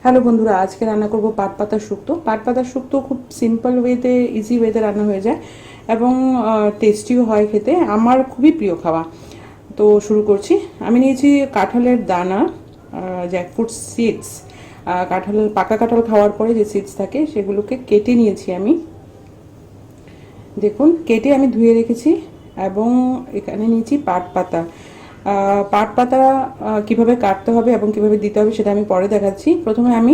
Hello বন্ধুরা, আজকে রান্না করব পাট পাতার শুক্তো। পাট পাতার শুক্তো খুব সিম্পল ওয়েতে, ইজি ওয়েতে রান্না হয়ে যায় এবং টেস্টিও হয় খেতে। আমার খুবই প্রিয় খাওয়া। তো শুরু করছি। আমি নিয়েছি কাঁঠালের দানা, জ্যাকফ্রুট সিডস। পাকা কাঁঠাল খাওয়ার পরে যে সিডস থাকে সেগুলোকে কেটে নিয়েছি আমি। দেখুন, কেটে আমি ধুয়ে রেখেছি। এবং এখানে নিয়েছি পাট পাতা। পাট পাতা কীভাবে কাটতে হবে এবং কিভাবে দিতে হবে সেটা আমি পরে দেখাচ্ছি। প্রথমে আমি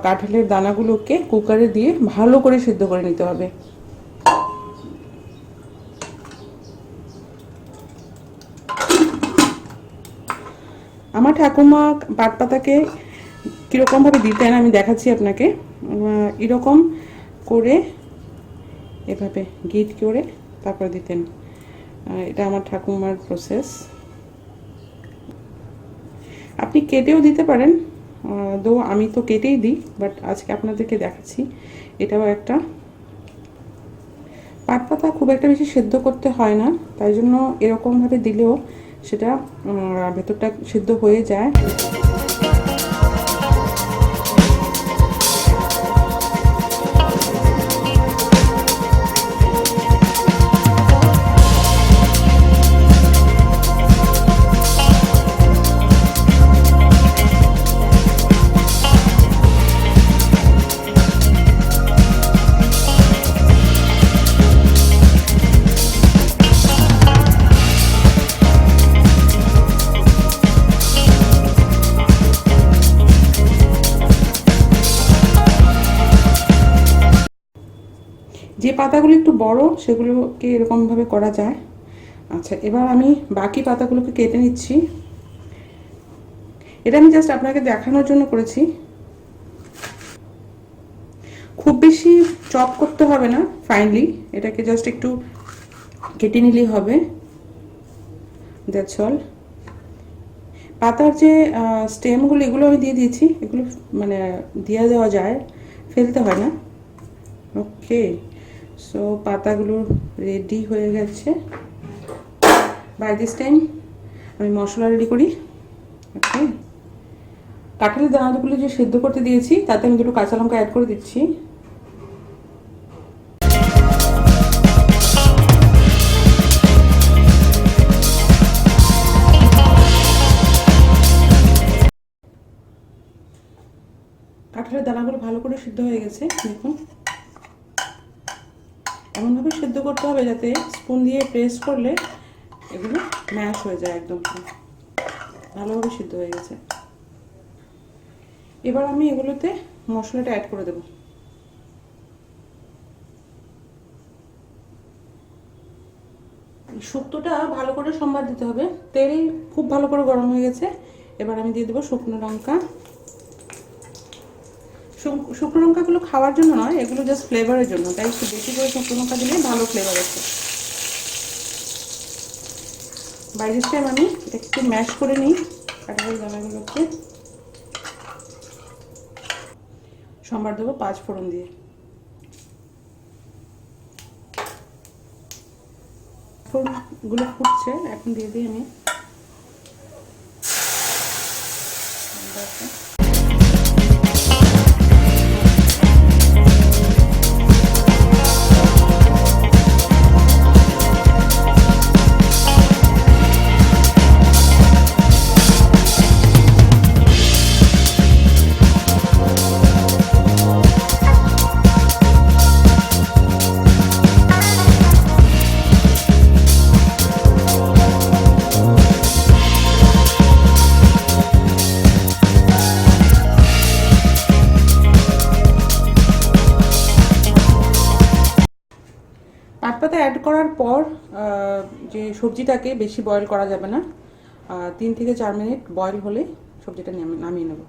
কাঁঠালের দানাগুলোকে কুকারে দিয়ে ভালো করে সিদ্ধ করে নিতে হবে। আমার ঠাকুমা পাট পাতাকে কীরকমভাবে দিতেন আমি দেখাচ্ছি আপনাকে। এরকম করে এভাবে গিট করে তারপর দিতেন। এটা আমার ঠাকুমার প্রসেস। আপনি কেটেও দিতে পারেন, আমি তো কেটেই দিই, বাট আজকে আপনাদেরকে দেখাচ্ছি। এটাও একটা। পাট পাতা খুব একটা বেশি সেদ্ধ করতে হয় না, তাই জন্য এরকমভাবে দিলেও সেটা ভেতরটা সেদ্ধ হয়ে যায়। যে পাতাগুলো একটু বড় সেগুলোকে এরকমভাবে করা যায়। আচ্ছা, এবার আমি বাকি পাতাগুলোকে কেটে নিচ্ছি। এটা আমি জাস্ট আপনাকে দেখানোর জন্য করেছি। খুব বেশি চপ করতে হবে না ফাইনলি, এটাকে জাস্ট একটু কেটে নিলেই হবে। That's all. পাতার যে স্টেমগুলো এগুলো আমি দিয়ে দিয়েছি। এগুলো মানে দেওয়া যায়, ফেলতে হয় না। ওকে, সো পাতাগুলো রেডি হয়ে গেছে। বাই দিস টাইম আমি মশলা রেডি করি। ওকে, কাঁঠালের দানাগুলো যে সেদ্ধ করতে দিয়েছি তাতে আমি দুটো কাঁচা লঙ্কা অ্যাড করে দিচ্ছি। কাঁঠালের দানাগুলো ভালো করে সিদ্ধ হয়ে গেছে। দেখুন, এমনভাবে সিদ্ধ করতে হবে যাতে স্পুন দিয়ে প্রেস করলে এগুলো ম্যাশ হয়ে যায়। একদম ভালোভাবে সিদ্ধ হয়ে গেছে। এবার আমি এগুলোতে মশলাটা অ্যাড করে দেব। শুক্তোটা ভালো করে সম্বার দিতে হবে। তেল খুব ভালো করে গরম হয়ে গেছে। এবার আমি দিয়ে দেবো শুকনো লঙ্কা। শুকনো লঙ্কাগুলো খাওয়ার জন্য নয়, এগুলো জাস্ট ফ্লেভারের জন্য, তাই একটু বেশি করে শুকনো লঙ্কা দিলে ভালো ফ্লেভার আছে। বাই দিস টাইম আমি একটু ম্যাশ করে নিই কাঁঠালের দানাগুলোকে। সম্বার দেবো 5 ফোড়ন দিয়ে। ফোড়নগুলো ফুটছে, এখন দিয়ে দিই আমি পাট পাতা অ্যাড করার পর যে সবজিটাকে বেশি বয়েল করা যাবে না, 3 থেকে 4 মিনিট বয়েল হলে সবজিটা নামিয়ে নেব।